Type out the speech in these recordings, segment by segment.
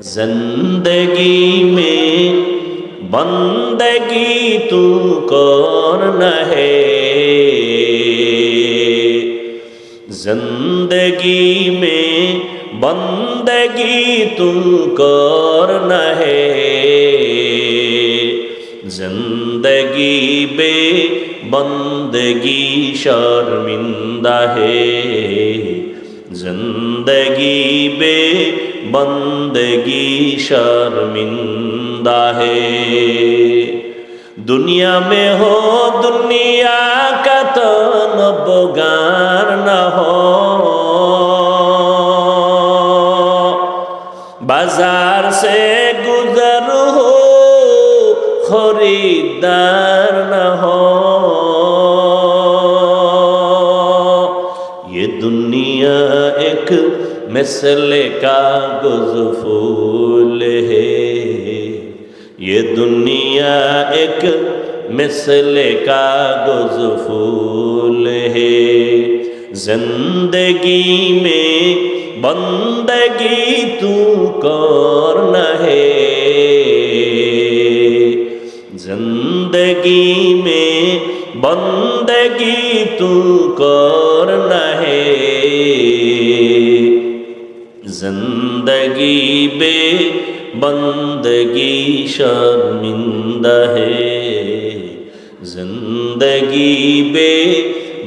जिंदगी में बंदगी तू कौन है। जिंदगी में बंदगी तू कौन है। जिंदगी बे बंदगी शर्मिंदा है। जिंदगी बे बंदगी शर्मिंदा है। दुनिया में हो दुनिया का तो नबगार न हो। बाजार से गुजर हो खरीदार न हो। ये दुनिया एक मिसले कागज फूल है। ये दुनिया एक मिसले कागज फूल है। जिंदगी में बंदगी तू कौन है। जिंदगी में बंदगी तू कौन है। जिंदगी बे बंदगी शर्मिंदा है। जिंदगी बे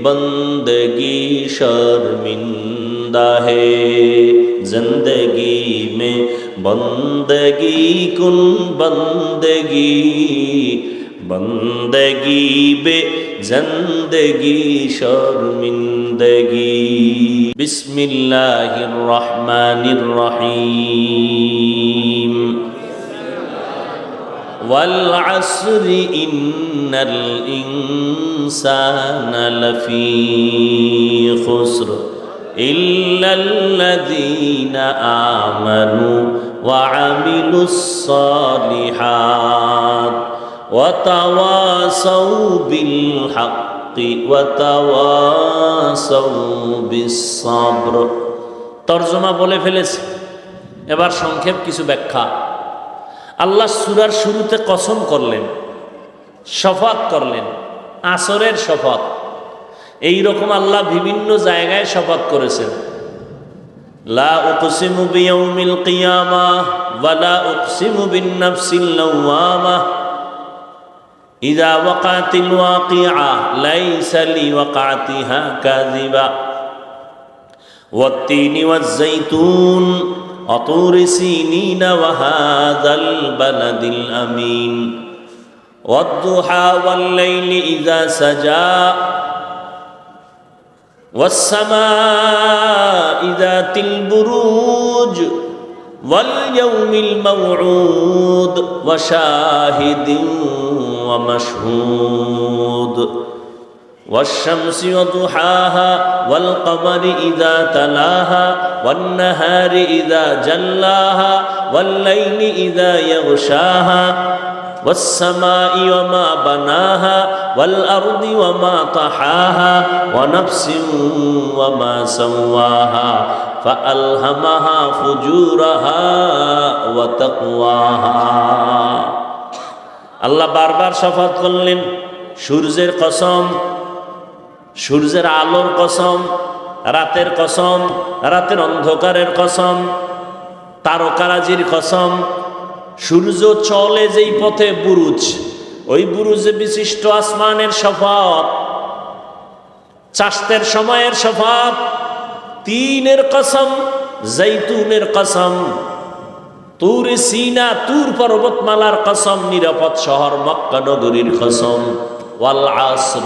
बंदगी शर्मिंदा है। जिंदगी में बंदगी कुन बंदगी बंदगी बे जिंदगी शर्मिंदगी। बिस्मिल्लाहिर रहमानिर रहीम। वल अस्रि इन्नल इंसाना लफी खुस्र इल्लल्लज़ीना आमनु व अमिलुस सालिहात व तवासौ बिल हक़्क़ि व तवासौ बिस सब्र। तर्जुमा বলে ফেলেছে, এবার সংক্ষেপ কিছু ব্যাখ্যা। আল্লাহ সূরার শুরুতে কসম করলেন, শপথ করলেন, আসরের শপথ। এই রকম আল্লাহ বিভিন্ন জায়গায় শপথ করেছেন। লা উকসিমু বিয়াউমিল কিয়ামাহ ওয়া লা উকসিমু বিন নাফসিল লাওয়ামাহ ইযা ওয়াকাতিল ওয়াকিআ লাইসা লিওয়াকাতিহা কাযিবা ওয়াত-তিনি ওয়াজ-যাইতুন ওয়া তুরি সিনিন ওয়া হাযাল বালাদিল আমিন ওয়াদ-দুহা ওয়াল-লাইলি ইযা সাজা والسماء ذات البروج واليوم الموعود وشاهد ومشهود والشمس وضحاها والقمر إذا تلاها والنهار إذا جلاها والليل إذا يغشاها والسماء وما بناها والأرض وما طحاها ونفس وما سواها فألهمها فجورها وتقواها। আল্লাহ বারবার শপথ করলেন সূর্যের কসম, সূর্যের আলোর কসম, রাতের কসম, রাতের অন্ধকারের কসম, তারকারাজির কসম। সূর্য চলে যেই পথে বুরুজ, ওই বুরুজে বিশিষ্ট আসমানের শপথ, চাষতের সময়ের শপথ, তিনের কসম, জৈতুনের কসম, তুর সিনা তুর পর্বতমালার কসম, নিরাপদ শহর মক্কা নগরীর কসম, ওয়াল আসর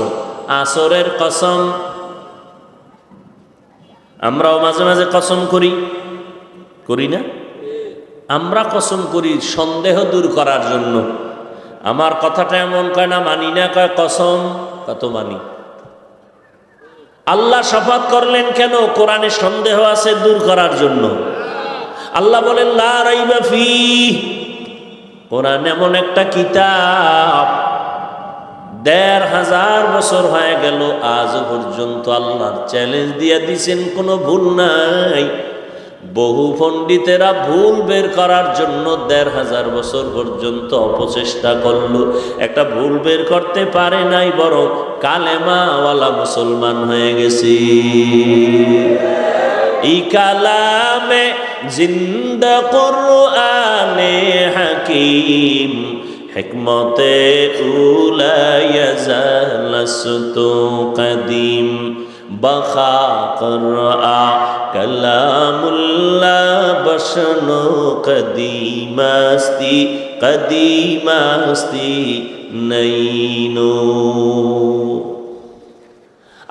আসরের কসম। আমরাও মাঝে মাঝে কসম করি, করি না? আমরা কসম করি সন্দেহ দূর করার জন্য। আমার কথাটা এমন কয় না মানি না, কয় কসম, কত মানি। আল্লাহ শপথ করলেন কেন? কোরআনে সন্দেহ আছে দূর করার জন্য। আল্লাহ বলেন লা রাইবা ফীহ। কোরআন এমন একটা কিতাব ১৫০০ বছর হয়ে গেল, আজ পর্যন্ত আল্লাহর চ্যালেঞ্জ দিয়ে দিয়েছেন, কোনো ভুল নাই। বহু পণ্ডিতেরা ভুল বের করার জন্য ১৫০০ বছর পর্যন্ত অপচেষ্টা করলো, একটা ভুল বের করতে পারে নাই, বরং কালেমাওয়ালা মুসলমান হয়ে গেছে। ই কালামে জিন্দা কুরআনে হাকিম, হিকমতে উলা ইয়াজালাস্তু কদিম, বখা করআ কালামুল্লাহ বশনো কদিমাস্তি কদিমাস্তি নইনো।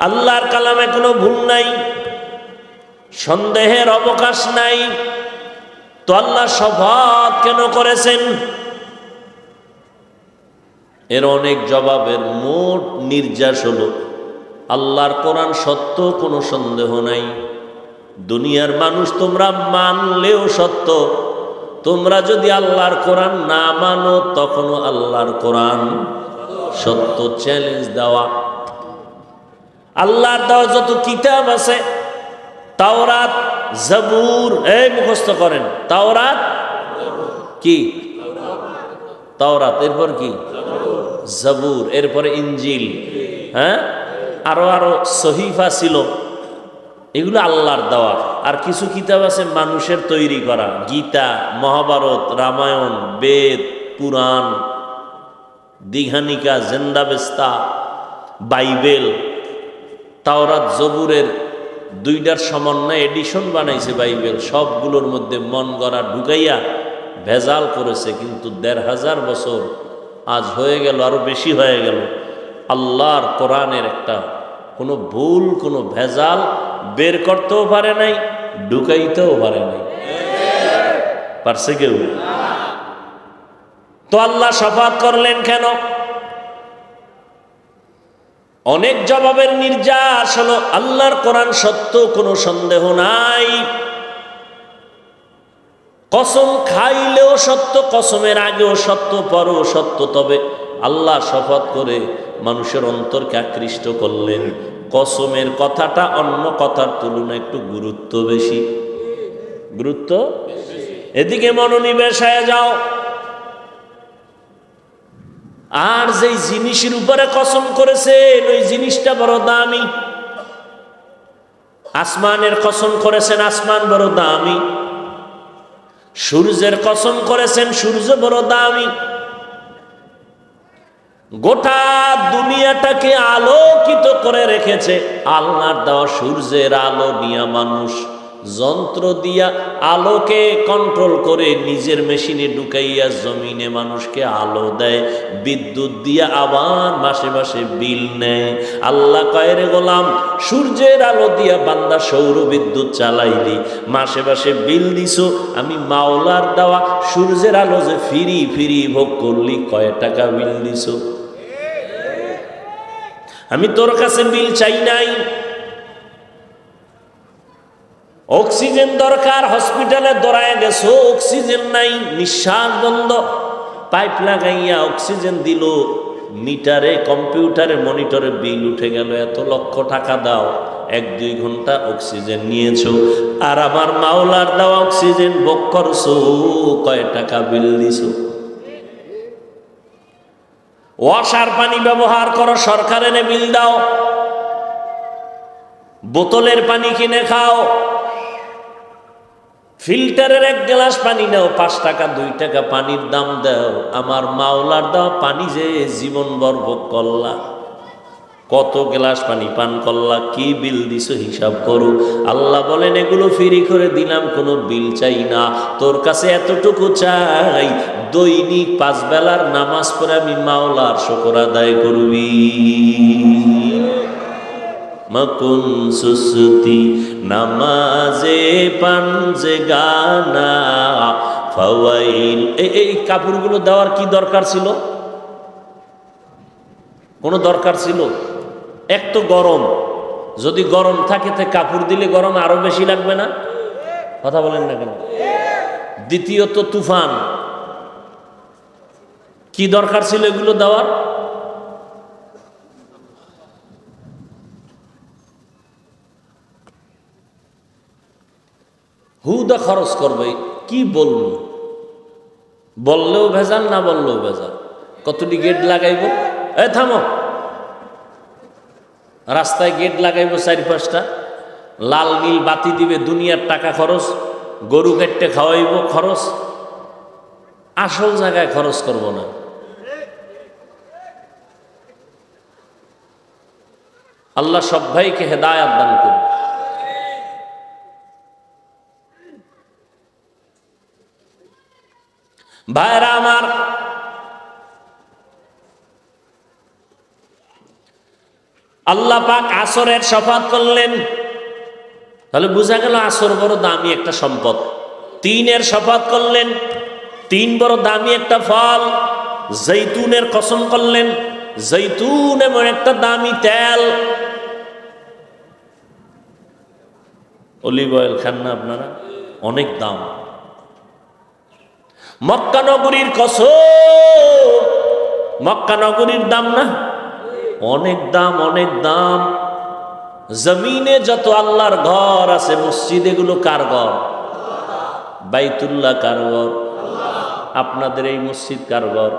আল্লাহর কালামে কোনো ভুল নাই, সন্দেহের অবকাশ নাই। তো আল্লাহ শপথ কেন করেছেন? এর অনেক জবাবের মোট নির্যাস হলো আল্লাহর কোরআন সত্য, কোনো সন্দেহ নাই। দুনিয়ার মানুষ তোমরা মানলেও সত্য, তোমরা যদি আল্লাহর কোরআন না মানো তখনও আল্লাহর কোরআন সত্য। চ্যালেঞ্জ দেওয়া। আল্লাহর দেওয়া যত কিতাব আছে, তাওরাত, জবুর, এই মুখস্থ করেন, তাওরাত কি? তাওরাত, এরপর কি? জবুর, এরপরে ইনজিল, হ্যাঁ, আরো সহিফা ছিল, এগুলো আল্লাহর দেওয়া। আর কিছু কিতাব আছে মানুষের তৈরি করা, গীতা, মহাভারত, রামায়ণ, বেদ, পুরাণ, দীঘানিকা, জেন্দাবেস্তা, বাইবেল। তাওরাত জবুরের দুইটার সমন্বয়ে এডিশন বানাইছে বাইবেল, সবগুলোর মধ্যে মন গড়া ঢুকাইয়া ভেজাল করেছে। কিন্তু ১৫০০ বছর আজ হয়ে গেল, আরো বেশি হয়ে গেল, আল্লাহর কোরআনের একটা কোনো ভুল, কোনো ভেজাল বের করতেও পারে নাই, ঢুকাইতেও পারে নাই। পারছে কেউ? তো আল্লাহ শপথ করলেন কেন? অনেক জবাবের নির্যাস হলো আল্লাহর কোরআন সত্য, কোনো সন্দেহ নাই। কসম খাইলেও সত্য, কসমের আগেও সত্য, পরেও সত্য। তবে আল্লাহ শপথ করে মানুষের অন্তরকে আকৃষ্ট করলেন, কসমের কথাটা অন্য কথার তুলনায় একটু গুরুত্ব বেশি। গুরুত্ব, এদিকে মনোনিবেশ হয়ে যাও। আর যেই জিনিসের উপরে কসম করেছেন ওই জিনিসটা বড় দামি। আসমানের কসম করেছেন, আসমান বড় দামি। সূর্যের কসম করেছেন, সূর্য বড় দামি। গোটা দুনিয়াটাকে আলোকিত করে রেখেছে আল্লাহর দেওয়া সূর্যের আলো নিয়ে মানুষ যন্ত্র দিয়া আলোকে কন্ট্রোল করে নিজের মেশিনে ঢুকাইয়া জমিনে মানুষকে আলো দেয়, বিদ্যুৎ দিয়া আবার মাসে মাসে বিল নেয়। আল্লাহ কয়, রে গোলাম, সূর্যের আলো দিয়া বান্দা সৌর বিদ্যুৎ চালাইলি, মাসে মাসে বিল দিছো, আমি মাওলার দেওয়া সূর্যের আলো যে ফিরি ফিরি ভোগ করলি, কয় টাকা বিল দিছো? আমি তোর কাছে বিল চাই নাই। অক্সিজেন দরকার, হসপিটালে দৌড়ায় গেছো, অক্সিজেন নাই, নিঃশ্বাস বন্ধ, পাইপ লাগাইয়া অক্সিজেন দিল, মিটারে, কম্পিউটারে, মনিটরে বিল উঠে গেল, এত লক্ষ টাকা দাও, 1-2 ঘন্টা অক্সিজেন নিয়েছো। আর আমার মাওলার দেওয়া অক্সিজেন ভোগ করছো, কয় টাকা বিল দিছো? ওয়াসার পানি ব্যবহার করো, সরকারের বিল দাও। বোতলের পানি কিনে খাও, ফিল্টারের 1 গ্লাস পানি নাও, 5 টাকা 2 টাকা পানির দাম দাও। আমার মাওলার দেওয়া পানি যে জীবন ভর ভোগ করলা, কত গ্লাস পানি পান করলা, কি বিল দিছো হিসাব করো। আল্লাহ বলেন, এগুলো ফ্রি করে দিলাম, কোনো বিল চাই না, তোর কাছে এতটুকু চাই, দৈনিক 5 বেলার নামাজ পড়ে আমি মাওলার শুকর আদায় করবি। মকুন সুসুতি নামাজে পাঞ্জে গানা ফাওয়াইল। এই কাপড়গুলো দেওয়ার কি দরকার ছিল? কোনো দরকার ছিল? এক তো গরম, যদি গরম থাকে তো কাপড় দিলে গরম আরো বেশি লাগবে না? কথা বলেন না কেন? দ্বিতীয়ত তুফান, কি দরকার ছিল এগুলো দেওয়ার? হুদা খরচ করবে, কি বলবো, বললেও ভেজাল, না বললেও ভেজাল। কতটি গেট লাগাইব, এ থামো, রাস্তায় গেট লাগাইব 4-5টা, লাল নীল বাতি দিবে, দুনিয়ার টাকা খরচ, গরু কেটে খাওয়াইব খরচ, আসল জায়গায় খরচ করব না। আল্লাহ সব ভাইকে হেদায়াত দান করুন। ভাইরা আমার, আল্লাহ পাক আসরের শফাত করলেন, তাহলে বোঝা গেল আসর বড় দামি একটা সম্পদ। 3-এর শপথ করলেন, 3 বড় দামি একটা ফল। জৈতুনের কসম করলেন, জৈতুন এমন একটা দামি তেল। অলিভ অয়েল খান না আপনারা, অনেক দাম। মক্কা নগরীর কসম, মক্কা নগরীর দাম না, অনেক দাম, অনেক দাম। জমিনে যত আল্লাহর ঘর আছে, মসজিদ এগুলো কার ঘর? বাইতুল্লাহ কার ঘর? আপনাদের এই মসজিদ কার ঘর?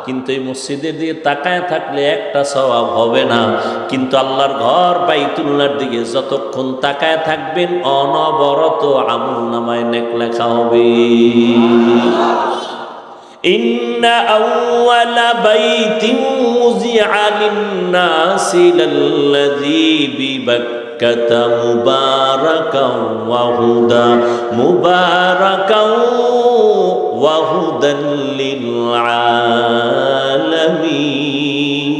কিন্তু এই মসজিদের দিকে তাকায় থাকলে একটা সওয়াব হবে না, কিন্তু আল্লাহর ঘর বাইতুল্লাহর দিকে যতক্ষণ তাকায় থাকবেন অনবরত আমল নামায় নেক লেখা হবে। ইন্না আউওয়ালা বাইতিন মুযিআ লিন-নাসি লাল্লাযী বিবাক্কাতা মুবারাকাও ওয়া হুদা মুবারাকাও ওয়া হুদাল লিল আলামিন।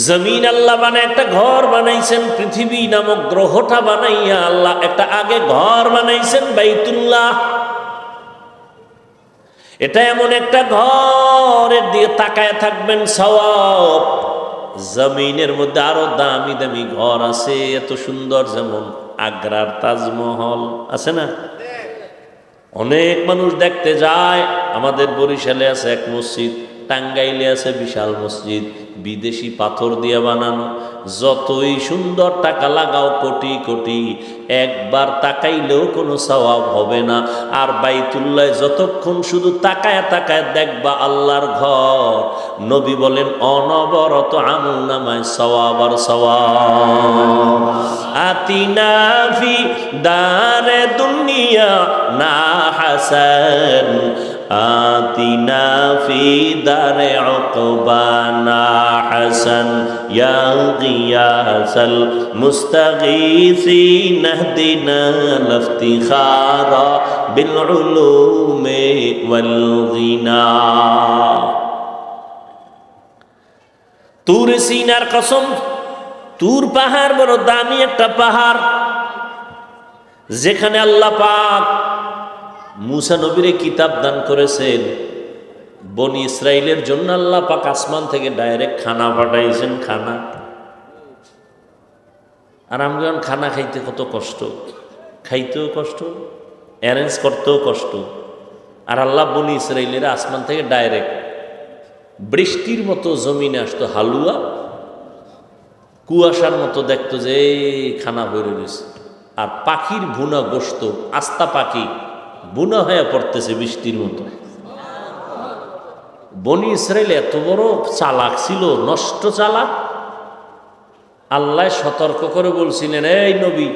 জমিন আল্লাহ বানায় একটা ঘর বানাইছেন, পৃথিবী নামক গ্রহটা বানাইয়া আল্লাহ একটা আগে ঘর বানাইছেন বাইতুল্লাহ। এটা এমন একটা ঘরের দিকে তাকায় থাকবেন সওয়াব। জমিনের মধ্যে আরো দামি দামি ঘর আছে, এত সুন্দর, যেমন আগ্রার তাজমহল আছে না, অনেক মানুষ দেখতে যায়। আমাদের বরিশালে আছে এক মসজিদ, টাঙ্গাইলে আছে বিশাল মসজিদ, বিদেশি পাথর দিয়ে বানানো। যতই সুন্দর, টাকা লাগাও কোটি কোটি, একবার তাকাইলেও কোনো সওয়াব হবে না। আর বাইতুল্লাহ যতক্ষণ শুধু তাকায় তাকায় দেখবা আল্লাহর ঘর, নবী বলেন অনবরত আমল নামায় সওয়াব আর সওয়াব। আতিনা ফি দারে দুনিয়া না হাসান, আতিনা ফি দারে উকবানা হাসান, ইয়া গিয়াসাল মুস্তাগীসিন ইহদিনা লিফতিখারা বিল উলুমি ওয়াল গিনা। তুর সিনার কসম, তুর পাহাড় বড় দামি একটা পাহাড়, যেখানে আল্লাহ পাক মুসা নবীরে কিতাব দান করেছেন। বনি ইসরাইলের জন্য আল্লাহ পাক আসমান থেকে ডাইরেক্ট খানা পাঠাইছেন, খানা। আর আমরা যখন খানা খাইতে কত কষ্ট, খাইতেও কষ্ট, অ্যারেঞ্জ করতেও কষ্ট। আর আল্লাহ বনি ইসরাইলের আসমান থেকে ডাইরেক্ট বৃষ্টির মতো জমিনে আসতো হালুয়া, কুয়াশার মতো দেখতো যে খানা বেরো গেছে। আর পাখির ভুনা গোশত, আস্তা পাখি বুনা হয়ে পড়তেছে বৃষ্টির মতো। বনি ইসরাইল এত বড় চালাক ছিল, নষ্ট চালাক। আল্লাহ সতর্ক করে বলছিলেন, এই নবী,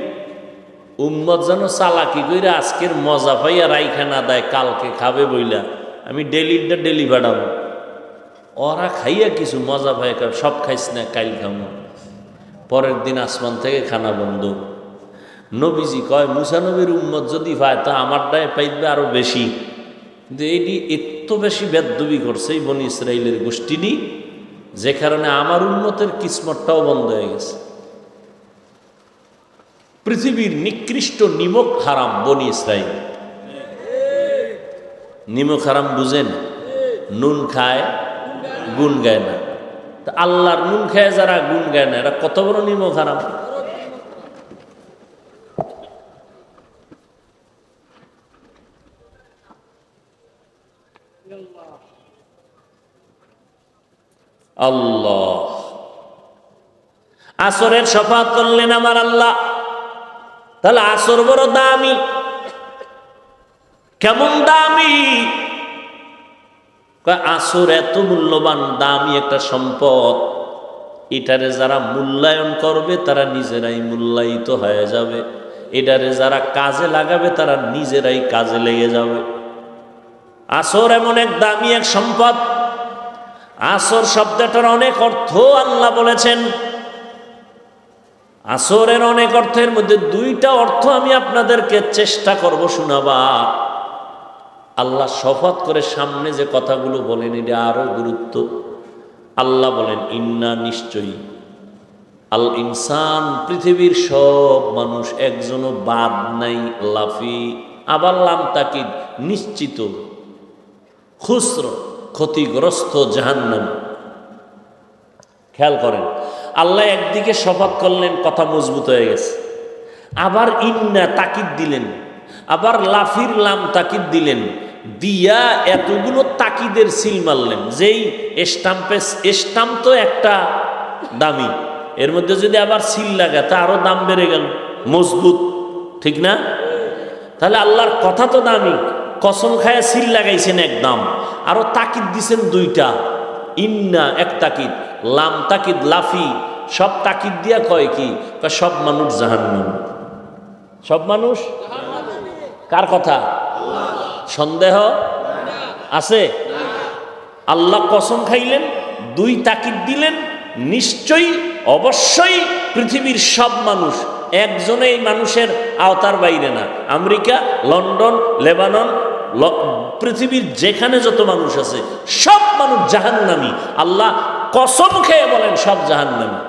উম্মত যেন চালাকি কইরা আজকের মজা পাইয়া রাইখা না দেয়, কালকে খাবে বইলা আমি ডেলিটা ডেলি বাড়াবো। ওরা খাইয়া কিছু মজা পাইয়া খাবে, সব খাইস না, কাইল খাবো। পরের দিন আসমান থেকে খানা বন্ধ। নবীজি কয়, মুসা নবীর উম্মত যদি পায় তা আমার দায় পাইবে আরো বেশি। কিন্তু এইটি এত বেশি বেদবি করছে এই বনি ইসরাইলের গোষ্ঠীটি, যে কারণে আমার উম্মতের কিসমতটাও বন্ধ হয়ে গেছে। পৃথিবীর নিকৃষ্ট নিমক হারাম বনি ইসরাইল। নিমক হারাম বুঝেন? নুন খায়, গুণ গায় না। তা আল্লাহর নুন খায় যারা, গুণ গায় না, এরা কত বড় নিমক হারাম। আল্লাহ আসরের শফাত করলেন আমার আল্লাহ। তাহলে আসর বড় দামি। কেমন দামি? আসর এত মূল্যবান দামি একটা সম্পদ, এটারে যারা মূল্যায়ন করবে তারা নিজেরাই মূল্যায়িত হয়ে যাবে, এটারে যারা কাজে লাগাবে তারা নিজেরাই কাজে লেগে যাবে। আসর এমন এক দামি এক সম্পদ। আসর শব্দটার অনেক অর্থ আল্লাহ বলেছেন। আসরের অনেক অর্থের মধ্যে দুইটা অর্থ আমি আপনাদেরকে চেষ্টা করব শোনাবা। আল্লাহ শপথ করে সামনে যে কথাগুলো বলেন এটা আরো গুরুত্ব। আল্লাহ বলেন ইন্না, নিশ্চয়ই, আল ইনসান, পৃথিবীর সব মানুষ, একজনও বাদ নাই, লাফি, আবার লাম তাকিদ, নিশ্চিত, খুসর, ক্ষতিগ্রস্ত, জাহান্নাম। খেয়াল করেন, আল্লাহ একদিকে শপথ করলেন, কথা মজবুত হয়ে গেছে, আবার ইন্না তাকিদ দিলেন, আবার লাফির লাম তাকিদ দিলেন, দিয়া এতগুলো তাকিদের সিল মারলেন। যেই স্টাম্প তো একটা দামি, এর মধ্যে যদি আবার সিল লাগে তা আরো দাম বেড়ে গেল, মজবুত, ঠিক না? তাহলে আল্লাহর কথা তো দামি, কসম খায়া সিল লাগাইছেন একদম, আরো তাকিদ দিছেন দুইটা, ইন্না এক তাকিদ, লাম তাকিদ, লাফি, সব তাকিদ দিয়া কয় কি? সব মানুষ জাহান্নাম। সব মানুষ কার কথা? সন্দেহ আছে? আল্লাহ কসম খাইলেন, দুই তাকিদ দিলেন, নিশ্চয়ই, অবশ্যই পৃথিবীর সব মানুষ, একজনে এই মানুষের আওতার বাইরে না। আমেরিকা, লন্ডন, লেবানন, পৃথিবীর যেখানে যত মানুষ আছে সব মানুষ জাহান্নামী। আল্লাহ কসম খেয়ে বলেন সব জাহান্নামী।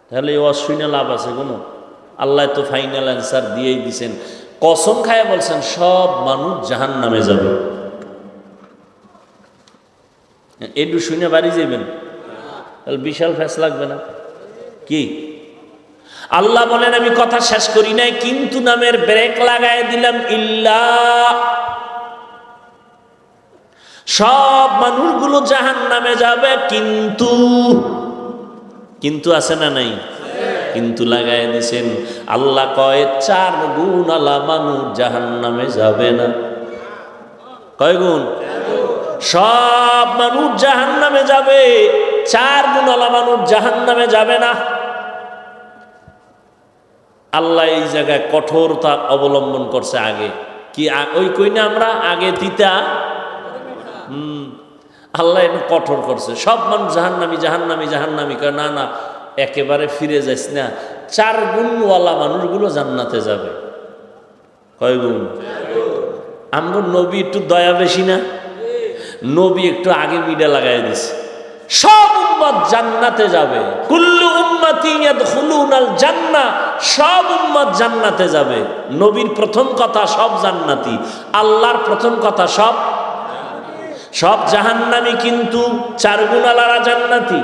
তাহলে অশ্বিনা লাভ আছে কোনো? আল্লাহ তো ফাইনাল অ্যান্সার দিয়েই দিছেন, কসম খায় বলছেন সব মানুষ জাহান্নামে যাবে। একটু শুনে বাড়ি যাবেন, তাহলে বিশাল ফ্যাস লাগবে না কি? আল্লাহ বলেন আমি কথা শেষ করি নাই, কিন্তু নামের ব্রেক লাগাই দিলাম। ইল্লা, সব মানুষগুলো জাহান্নামে যাবে, কিন্তু, কিন্তু আছে না নাই? কিন্তু লাগাই দিছেন। আল্লাহ কয় 4 গুণ আলা মানুষ জাহান্নামে যাবে না। কয় গুণ? সব মানুষ জাহান্নামে যাবে, 4 গুণ আলা মানুষ জাহান্নামে যাবে না। আল্লাহ এই জায়গায় কঠোরতা অবলম্বন করছে। আগে কি ওই কই না আমরা আগে তিতা, আল্লাহ এটা কঠোর করছে, সব মানুষ জাহান্নামী জাহান্নামী জাহান্নামী। কয় না না, একেবারে ফিরে যাইস না, 4 গুণওয়ালা মানুষগুলো জান্নাতে যাবে। কয় গুণ? আমগো নবী একটু দয়া বেশি না? নবী একটু আগে মিডা লাগাই দিছে, সব উম্মত জান্নাতে যাবে। কুল্লু উম্মতি ইয়াদখুলুনাল জান্নাহ, সব উম্মত জান্নাতে যাবে। নবীর প্রথম কথা সব জান্নাতি, আল্লাহর প্রথম কথা সব জাহান্নামী, কিন্তু 4 গুণওয়ালারা জান্নাতি।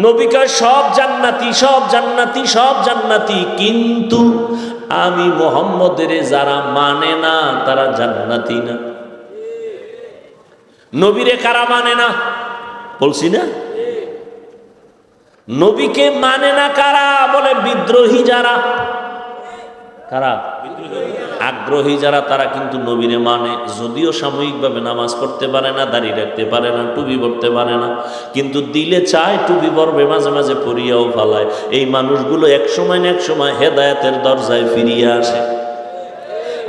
নবী কয় সব জান্নাতি, সব জান্নাতি, সব জান্নাতি, কিন্তু আমি মুহাম্মদের যারা মানে না তারা জান্নাতি না। নবীরে কারা মানে না বলছি না? নবীকে মানে না কারা? বলে বিদ্রোহী যারা। কারা? আগ্রহী যারা, তারা কিন্তু নবীরে মানে। যদিও সাময়িকভাবে নামাজ পড়তে পারে না, দাঁড়িয়ে রাখতে পারে না, টুপি পড়তে পারে না, কিন্তু দিলে চায় টুপি পরবে, মাঝে মাঝে পরিয়াও ফালায়। এই মানুষগুলো এক সময় না এক সময় হেদায়েতের দরজায় ফিরিয়ে আসে।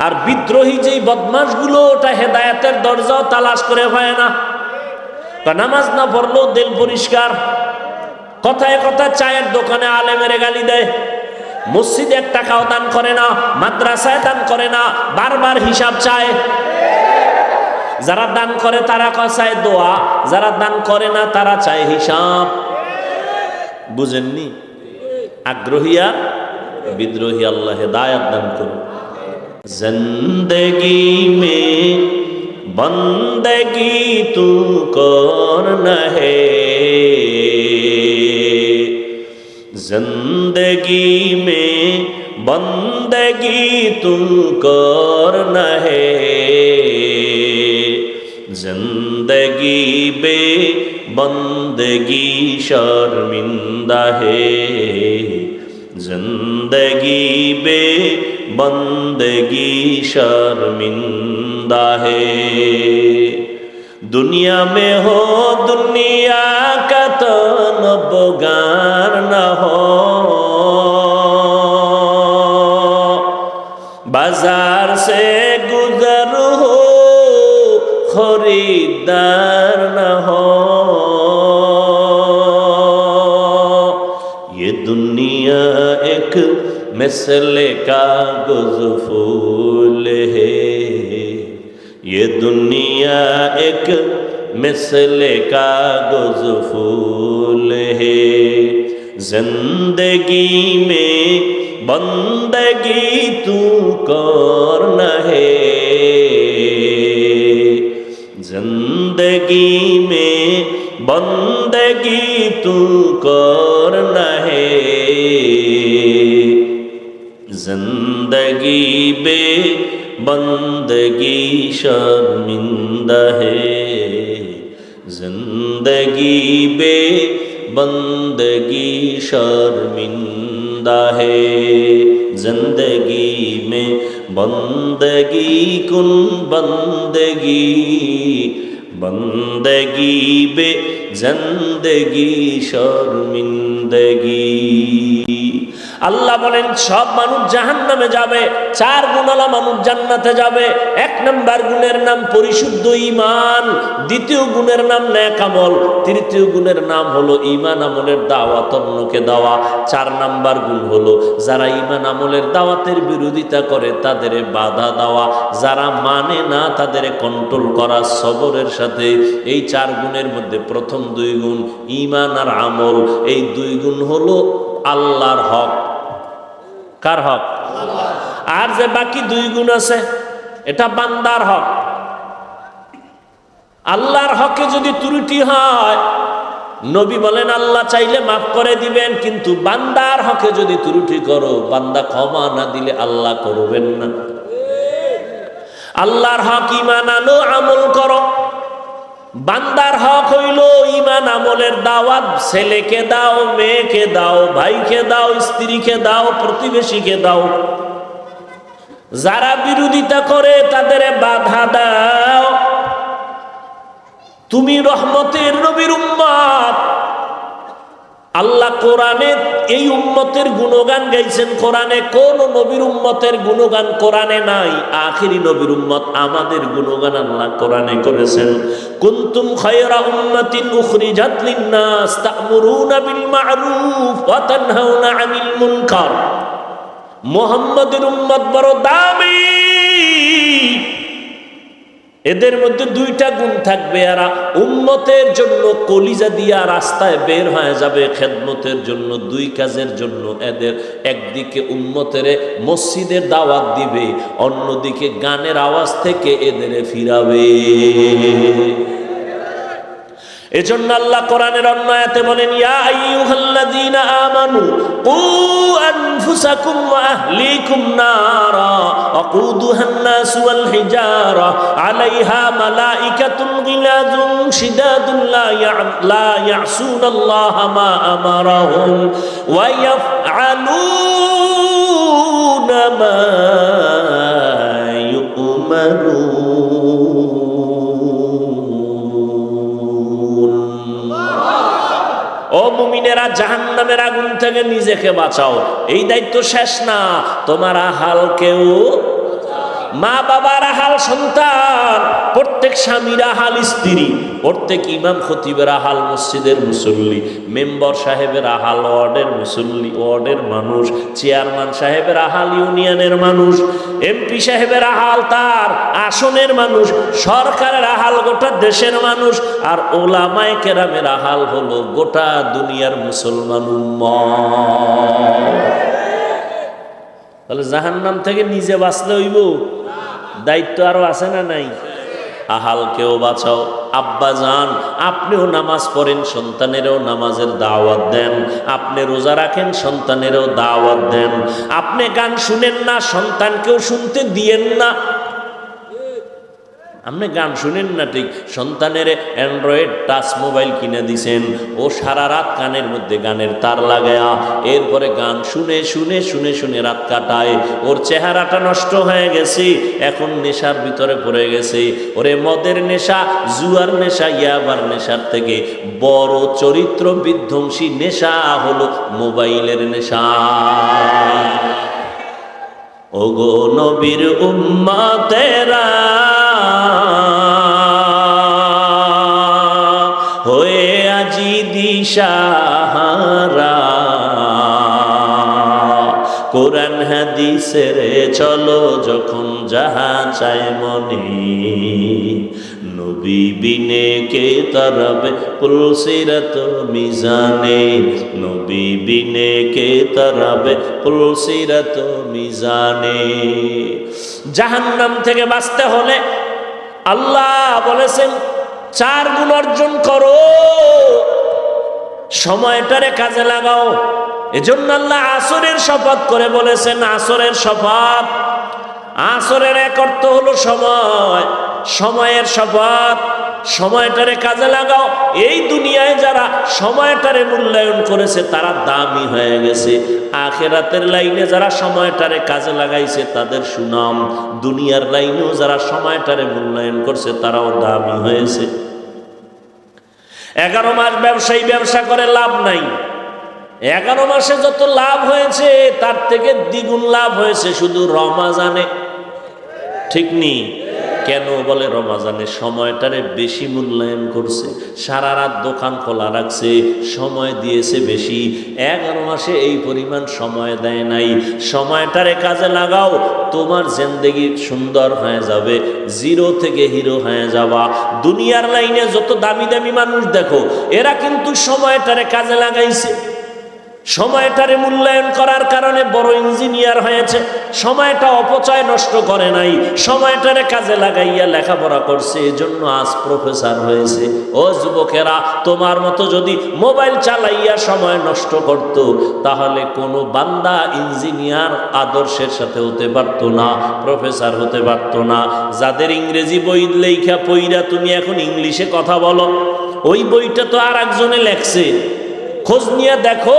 আর বিদ্রোহী যেই বদমাশগুলো, ওটা হেদায়েতের দরজাও তালাশ করে পায় না। নামাজ না পড়লেও দিল পরিষ্কার, কথায় কথা চায়ের দোকানে আলেমেরে গালি দেয়, মসজিদে 1 টাকাও দান করে না, মাদ্রাসায় দান করে না, বারবার হিসাব চায়। যারা দান করে তারা চায় দোয়া, যারা দান করে না তারা চায় হিসাব। বুঝেননি? আগ্রহী আর বিদ্রোহী। আল্লাহ হেদায়েত দান করুন। জিন্দেগি মে বন্দেগি তু করনা হে, जिंदगी में बंदगी तुम करना है, जिंदगी बे बंदगी शर्मिंदा है, जिंदगी बे बंदगी शर्मिंदा है। दुनिया में हो दुनिया का तो नबगार न हो, बाजार से गुजर हो खरीदार न हो। ये दुनिया एक मिसले कागज फूल है, ये दुनिया एक मिसले कागज फूल है। जिंदगी में बंदगी तू करना है, जिंदगी में बंदगी तू करना है। जिंदगी बे बंदगी शर्मिंदा है, जिंदगी बे बंदगी शर्मिंदा है। जिंदगी में बंदगी कुन बंदगी, बंदगी बे जिंदगी शर्मिंदगी। আল্লাহ বলেন সব মানুষ জাহান্নামে যাবে, চার গুণওয়ালা মানুষ জান্নাতে যাবে। এক নাম্বার গুণের নাম পরিশুদ্ধ ঈমান, দ্বিতীয় গুণের নাম নেক আমল, তৃতীয় গুণের নাম হলো ঈমান আমলের দাওয়াত অন্যকে দেওয়া। চার নাম্বার গুণ হলো যারা ঈমান আমলের দাওয়াতের বিরোধিতা করে তাদের বাধা দেওয়া, যারা মানে না তাদের কন্ট্রোল করা সবরের সাথে। এই চার গুণের মধ্যে প্রথম দুই গুণ ঈমান আর আমল, এই দুই গুণ হলো আল্লাহর হক। কার হক? আর যে বাকি দুই গুণ আছে এটা বান্দার হক। আল্লাহর হকে যদি ত্রুটি হয় নবী বলেন আল্লাহ চাইলে মাফ করে দিবেন, কিন্তু বান্দার হকে যদি ত্রুটি করো বান্দা ক্ষমা না দিলে আল্লাহ করবেন না। আল্লাহর হক ঈমান আনো, আমল করো। বান্দার হক হইল ঈমান আমলের দাওয়াত, ছেলেকে দাও, মেয়েকে দাও, ভাইকে দাও, স্ত্রীকে দাও, প্রতিবেশীকে দাও। যারা বিরোধিতা করে তাদের বাধা দাও। তুমি রহমতের নবীর উম্মত। আল্লাহ কোরআনে এই উম্মতের গুণগান গাইছেন। কোরআনে কোন নবীর উম্মতের গুণগান কোরআনে নাই, আখিরি নবীর উম্মত আমাদের গুণগান আল্লাহ কোরআনে করেছেন। কুনতুম খায়রা উম্মাতিন উখরিজাত লিন-নাস তা'মুরুনা বিল মা'রুফ ওয়া তানহাউনা আনিল মুনকার। মুহাম্মাদের উম্মত বড় দামি, এদের মধ্যে দুইটা গুণ থাকবে। এরা উম্মতের জন্য কলিজা দিয়া রাস্তায় বের হয়ে যাবে খেদমতের জন্য, দুই কাজের জন্য। এদের একদিকে উম্মতের মসজিদের দাওয়াত দিবে, অন্যদিকে গানের আওয়াজ থেকে এদের ফিরাবে। এজন্য আল্লাহ কোরআনের অন্য আয়াতে বলেন ইয়া আইয়ুহাল্লাযীনা আমানু কু আনফুসাকুম ওয়া আহলিকুম নারা ওয়াকুদুহান নাসু ওয়াল হিজারা আলাইহা মালাইকাতুন গিলাযুন শিদাদুন লা ইয়াসুনাল্লাহা মা আমারাহুম ওয়া ইয়াফআলুনা মা ইউমারুন। ও মুমিনেরা, জাহান্নামের আগুন থেকে নিজেকে বাঁচাও। এই দায়িত্ব শেষ না, তোমার আহালকেও, মা বাবার আহাল সন্তান, প্রত্যেক স্বামীর আহাল স্ত্রী, প্রত্যেক ইমাম খতিবের আহাল মসজিদের মুসল্লি, মেম্বার সাহেবের আহাল ওয়ার্ডের মুসল্লি, ওয়ার্ডের মানুষ, চেয়ারম্যান সাহেবের আহাল ইউনিয়নের মানুষ, এমপি সাহেবের আহাল তার আসনের মানুষ, সরকারের আহাল গোটা দেশের মানুষ, আর ওলামায়ে কেরামের আহাল হলো গোটা দুনিয়ার মুসলমান উম্মত। তাহলে জাহান্নাম থেকে নিজে বাঁচলে হইব, দায়িত্ব আরো আছে না নাই? আহালকেও বাঁচাও। আব্বা যান, আপনিও নামাজ পড়েন, সন্তানেরও নামাজের দাওয়াত দেন। আপনি রোজা রাখেন, সন্তানেরও দাওয়াত দেন। আপনি গান শুনেন না, সন্তানকেও শুনতে দিয়েন না। আপনি গান শুনেন না ঠিক, সন্তানের অ্যান্ড্রয়েড টাচ মোবাইল কিনে দিছেন, ও সারা রাত কানের মধ্যে গানের তার লাগায়া এরপরে গান শুনে শুনে শুনে শুনে রাত কাটায়, ওর চেহারাটা নষ্ট হয়ে গেছে, এখন নেশার ভিতরে পড়ে গেছে। ওরে মদের নেশা, জুয়ার নেশা, ইয়াবার নেশার থেকে বড় চরিত্র বিধ্বংসী নেশা হলো মোবাইলের নেশা। ওগো নবীর উম্মতেরা হয়ে আজি দিশাহারা, কোরআন হাদিসের চলো যখন যাহা চায় মনে, নবী বিনে কে তরবে পুলসিরত মিজানে, নবী বিনে কে তরবে পুলসিরত মিজানে। জাহান্নাম থেকে বাঁচতে হলে আল্লাহ বলেছেন 4 গুণ অর্জন করো, সময়টারে কাজে লাগাও। এজন্য আল্লাহ আসরের শপথ করে বলেছেন, আসরের শপথ। আসরের এক অর্থ হলো সময়, সময়ের শপথ। সময়টারে কাজে লাগাও। এই দুনিয়ায় যারা সময়টারে মূল্যায়ন করেছে তারা দামি হয়ে গেছে, আখিরাতের লাইনে যারা সময়টারে কাজে লাগাইছে তাদের সুনাম, দুনিয়ার লাইনেও যারা সময়টারে মূল্যায়ন করছে তারাও দামি হয়েছে। 11 মাস ব্যবসায়ী ব্যবসা করে লাভ নাই, 11 মাসে যত লাভ হয়েছে তার থেকে দ্বিগুণ লাভ হয়েছে শুধু রমাজানে। ঠিক নেই? কেন বলে রমাজানে সময়টারে বেশি মূল্যায়ন করছে, সারা রাত দোকান খোলা রাখছে, সময় দিয়েছে বেশি। 11 মাসে এই পরিমাণ সময় দেয় নাই। সময়টারে কাজে লাগাও, তোমার জিন্দেগি সুন্দর হয়ে যাবে, জিরো থেকে হিরো হয়ে যাবা। দুনিয়ার লাইনে যত দামি দামি মানুষ দেখো, এরা কিন্তু সময়টারে কাজে লাগাইছে, সময়টারে মূল্যায়ন করার কারণে বড় ইঞ্জিনিয়ার হয়েছে, সময়টা অপচয় নষ্ট করে নাই, সময়টারে কাজে লাগাইয়া লেখাপড়া করছে, এজন্য আজ প্রফেসর হয়েছে। ও যুবকেরা, তোমার মতো যদি মোবাইল চালাইয়া সময় নষ্ট করত তাহলে কোনো বান্দা ইঞ্জিনিয়ার আদর্শের সাথে হতে পারত না, প্রফেসর হতে পারত না। যাদের ইংরেজি বই লেখা পইরা তুমি এখন ইংলিশে কথা বলো, ওই বইটা তো আর একজনে লেখছে, খোঁজ নিয়ে দেখো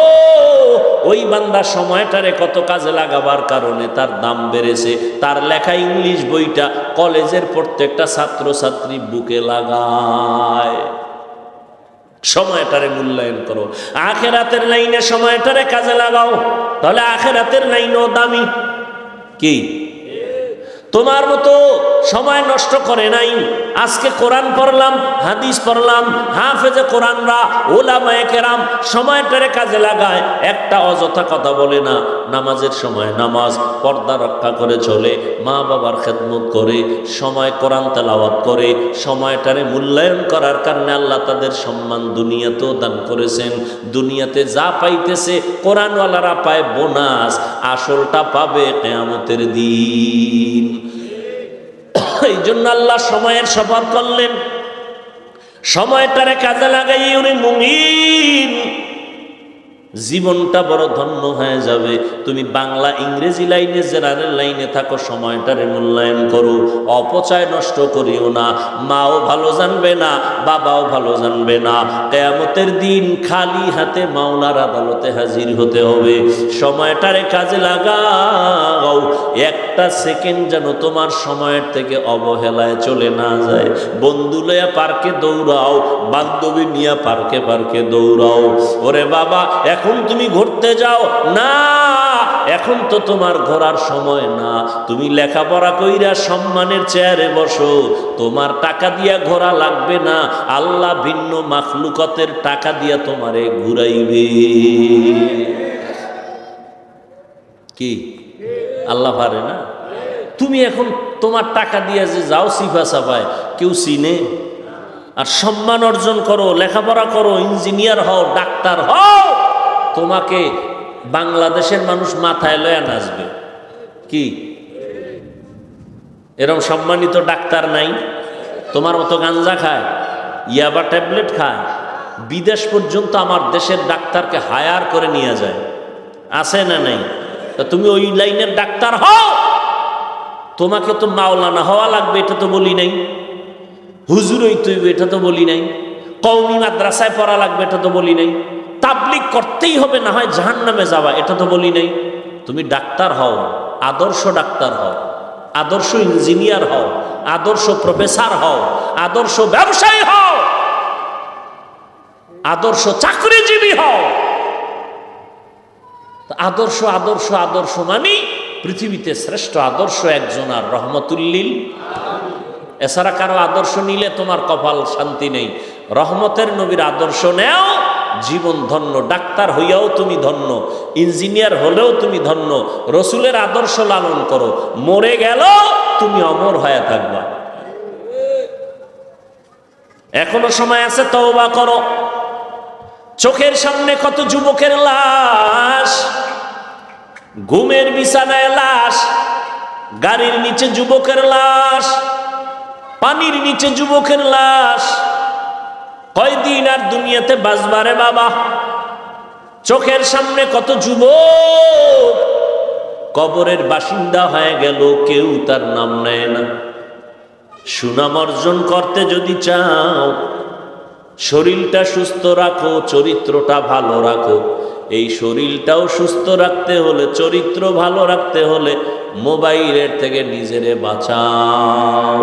ওই বান্দা সময়টারে কত কাজে লাগাবার কারণে তার দাম বেড়েছে। তার লেখা ইংলিশ বইটা কলেজের প্রত্যেকটা ছাত্র ছাত্রী বুকে লাগায়। সময়টারে মূল্যায়ন করো, আখিরাতের লাইনে সময়টারে কাজে লাগাও, তাহলে আখিরাতের লাইনও দামি। কি তোমার মতো সময় নষ্ট করে নাই? আজকে কোরআন পড়লাম, হাদিস পড়লাম, হাফেজে কোরআনরা, ওলামায়ে কেরাম সময়টারে কাজে লাগায়, একটা অযথা কথা বলে না। নামাজের সময় নামাজ, পর্দা রক্ষা করে চলে, মা বাবার খেদমত করে, সময় কোরআন তেলাওয়াত করে, সময়টারে মূল্যায়ন করার কারণে আল্লাহ তাদের সম্মান দুনিয়াতেও দান করেছেন। দুনিয়াতে যা পাইতেছে কোরআনওয়ালারা পায় বোনাস, আসলটা পাবে কিয়ামতের দিন। এই জন্য আল্লাহ সময়ের শপথ করলেন, সময়টারে কাজে লাগাই উনি মুমিন, জীবনটা বড় ধন্য হয়ে যাবে। তুমি বাংলা ইংরেজি লাইনে জেনারেল লাইনে থাকো, সময়টারে মূল্যায়ন করো, অপচয় নষ্ট করিও না। মাও ভালো জানবে না, বাবাও ভালো জানবে না, কিয়ামতের দিন খালি হাতে মাওলার আদালতে হাজির হতে হবে। সময়টারে কাজে লাগাও, একটা সেকেন্ড যেন তোমার সময়ের থেকে অবহেলায় চলে না যায়। বন্ধু লইয়া পার্কে দৌড়াও, বান্ধবী নিয়া পার্কে পার্কে দৌড়াও। ওরে বাবা, এখন তুমি ঘুরতে যাও না, এখন তো তোমার ঘোরার সময় না। তুমি লেখাপড়া কইরা সম্মানের চেয়ারে বসো, তোমার টাকা দিয়া ঘোরা লাগবে না, আল্লাহ ভিন্ন মাখলুকতের টাকা দিয়া তোমারে ঘুরাইবে। কি আল্লাহ পারে না? তুমি এখন তোমার টাকা দিয়া যে যাও সিফা সাফায়, কেউ চিনে? আর সম্মান অর্জন করো, লেখাপড়া করো, ইঞ্জিনিয়ার হও, ডাক্তার হও, তোমাকে বাংলাদেশের মানুষ মাথায় লয়া নাচবে। কি এরকম সম্মানিত ডাক্তার নাই? তোমার মতো গাঞ্জা খায়, ইয়াবা ট্যাবলেট খায়, বিদেশ পর্যন্ত আমার দেশের ডাক্তারকে হায়ার করে নিয়ে যায়, আছে না নাই? তা তুমি ওই লাইনের ডাক্তার হও, তোমাকে তো মাওলানা হওয়া লাগবে, এটা তো বলি নাই। হুজুর হইতে হইবে এটা তো বলি নাই, কওমি মাদ্রাসায় পড়া লাগবে এটা তো বলি নাই, তাবলিগ করতেই হবে না হয় জাহান্নামে যাওয়া এটা তো বলি নাই। তুমি ডাক্তার হও, আদর্শ ডাক্তার হও, আদর্শ ইঞ্জিনিয়ার হও, আদর্শ প্রফেসর হও, আদর্শ ব্যবসায়ী হও, আদর্শ চাকরিজীবী হও। আদর্শ আদর্শ আদর্শ মানে পৃথিবীতে শ্রেষ্ঠ আদর্শ একজন আর রহমতুল্লিল। এছাড়া কারো আদর্শ নিলে তোমার কপাল শান্তি নেই। রহমতের নবীর আদর্শ নেও, জীবন ধন্য। ডাক্তার হইয়াও তুমি ধন্য, ইঞ্জিনিয়ার হলেও তুমি ধন্য। রসুলের আদর্শ লালন করো, মরে গেল তুমি অমর হয়ে থাকবা। এখনো সময় আছে, তওবা করো। চোখের সামনে কত যুবকের লাশ, ঘুমের বিছানায় লাশ, গাড়ির নিচে যুবকের লাশ, পানির নিচে যুবকের লাশ। কয়দিন আর দুনিয়াতে বাঁচবারে বাবা? চোখের সামনে কত যুবক কবরের বাসিন্দা হয়ে গেল, কেউ তার নাম নেয় না। সুনাম অর্জন করতে যদি চাও, শরীরটা সুস্থ রাখো, চরিত্রটা ভালো রাখো। এই শরীরটাও সুস্থ রাখতে হলে, চরিত্র ভালো রাখতে হলে মোবাইলের থেকে নিজেরে বাঁচাও।